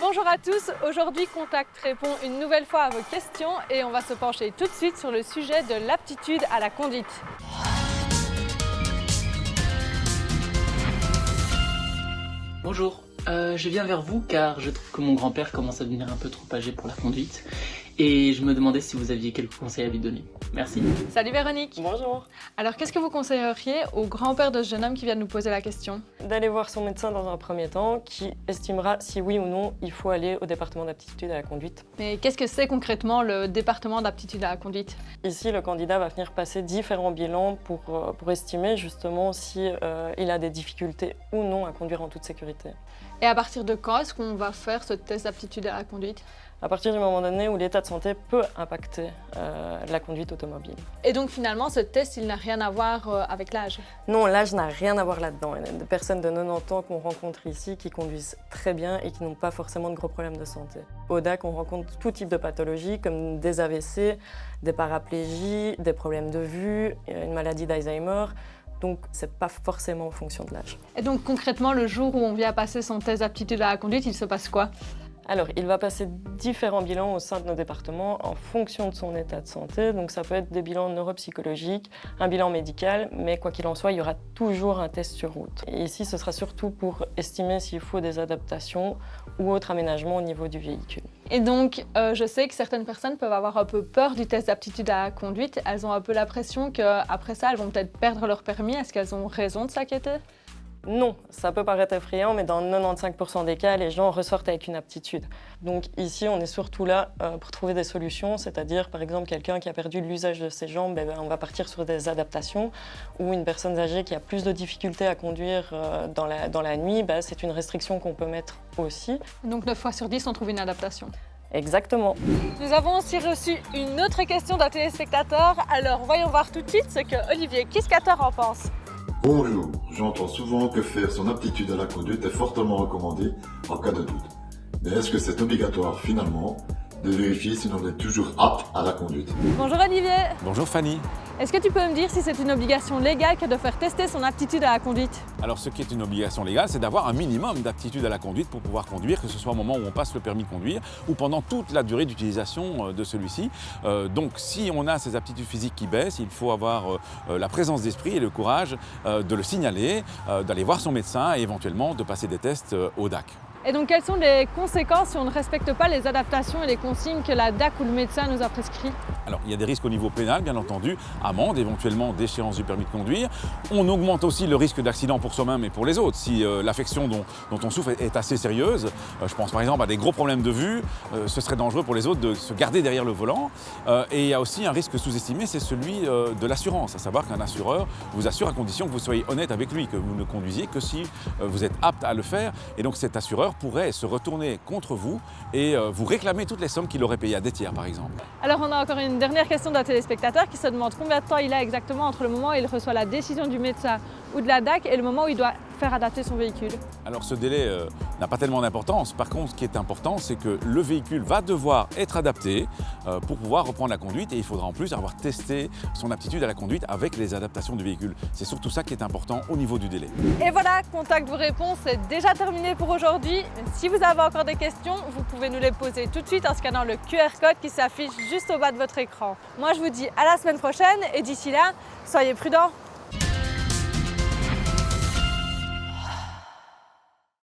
Bonjour à tous, aujourd'hui Contact répond une nouvelle fois à vos questions et on va se pencher tout de suite sur le sujet de l'aptitude à la conduite. Bonjour, je viens vers vous car je trouve que mon grand-père commence à devenir un peu trop âgé pour la conduite et je me demandais si vous aviez quelques conseils à lui donner. Merci. Salut Véronique. Bonjour. Alors qu'est-ce que vous conseilleriez au grand-père de ce jeune homme qui vient de nous poser la question? D'aller voir son médecin dans un premier temps qui estimera si oui ou non il faut aller au département d'aptitude à la conduite. Mais qu'est-ce que c'est concrètement le département d'aptitude à la conduite? Ici, le candidat va venir passer différents bilans pour estimer justement si il a des difficultés ou non à conduire en toute sécurité. Et à partir de quand est-ce qu'on va faire ce test d'aptitude à la conduite? À partir du moment donné où l'état de santé peut impacter la conduite automobile. Et donc finalement, ce test, il n'a rien à voir avec l'âge? Non, l'âge n'a rien à voir là-dedans. Il y a des personnes de 90 ans qu'on rencontre ici qui conduisent très bien et qui n'ont pas forcément de gros problèmes de santé. Au DAC, on rencontre tout type de pathologies comme des AVC, des paraplégies, des problèmes de vue, une maladie d'Alzheimer. Donc, c'est pas forcément en fonction de l'âge. Et donc concrètement, le jour où on vient passer son test d'aptitude à la conduite, il se passe quoi? Alors, il va passer différents bilans au sein de nos départements en fonction de son état de santé. Donc, ça peut être des bilans neuropsychologiques, un bilan médical, mais quoi qu'il en soit, il y aura toujours un test sur route. Et ici, ce sera surtout pour estimer s'il faut des adaptations ou autres aménagements au niveau du véhicule. Et donc, je sais que certaines personnes peuvent avoir un peu peur du test d'aptitude à la conduite. Elles ont un peu l'impression qu'après ça, elles vont peut-être perdre leur permis. Est-ce qu'elles ont raison de s'inquiéter? Non, ça peut paraître effrayant, mais dans 95% des cas, les gens ressortent avec une aptitude. Donc ici, on est surtout là pour trouver des solutions, c'est-à-dire par exemple quelqu'un qui a perdu l'usage de ses jambes, on va partir sur des adaptations, ou une personne âgée qui a plus de difficultés à conduire dans la nuit, c'est une restriction qu'on peut mettre aussi. Donc 9 fois sur 10, on trouve une adaptation. Exactement. Nous avons aussi reçu une autre question d'un téléspectateur, alors voyons voir tout de suite ce que Olivier Kiskater en pense. Bonjour, j'entends souvent que faire son aptitude à la conduite est fortement recommandé en cas de doute. Mais est-ce que c'est obligatoire finalement de vérifier si l'on est toujours apte à la conduite? Bonjour Olivier. Bonjour Fanny. Est-ce que tu peux me dire si c'est une obligation légale que de faire tester son aptitude à la conduite? Alors ce qui est une obligation légale, c'est d'avoir un minimum d'aptitude à la conduite pour pouvoir conduire, que ce soit au moment où on passe le permis de conduire ou pendant toute la durée d'utilisation de celui-ci. Donc si on a ces aptitudes physiques qui baissent, il faut avoir la présence d'esprit et le courage de le signaler, d'aller voir son médecin et éventuellement de passer des tests au DAC. Et donc quelles sont les conséquences si on ne respecte pas les adaptations et les consignes que la DAC ou le médecin nous a prescrits? Alors il y a des risques au niveau pénal, bien entendu, amende, éventuellement déchéance du permis de conduire. On augmente aussi le risque d'accident pour soi-même et pour les autres. Si l'affection dont on souffre est assez sérieuse, je pense par exemple à des gros problèmes de vue, ce serait dangereux pour les autres de se garder derrière le volant. Et il y a aussi un risque sous-estimé, c'est celui de l'assurance, à savoir qu'un assureur vous assure à condition que vous soyez honnête avec lui, que vous ne conduisiez que si vous êtes apte à le faire. Et donc cet assureur pourrait se retourner contre vous et vous réclamer toutes les sommes qu'il aurait payées à des tiers, par exemple. Alors on a encore une dernière question d'un téléspectateur qui se demande combien de temps il a exactement entre le moment où il reçoit la décision du médecin ou de la DAC et le moment où il doit faire adapter son véhicule. Alors ce délai n'a pas tellement d'importance. Par contre, ce qui est important, c'est que le véhicule va devoir être adapté pour pouvoir reprendre la conduite et il faudra en plus avoir testé son aptitude à la conduite avec les adaptations du véhicule. C'est surtout ça qui est important au niveau du délai. Et voilà, Contact vous répond, c'est déjà terminé pour aujourd'hui. Si vous avez encore des questions, vous pouvez nous les poser tout de suite en scannant le QR code qui s'affiche juste au bas de votre écran. Moi, je vous dis à la semaine prochaine et d'ici là, soyez prudents.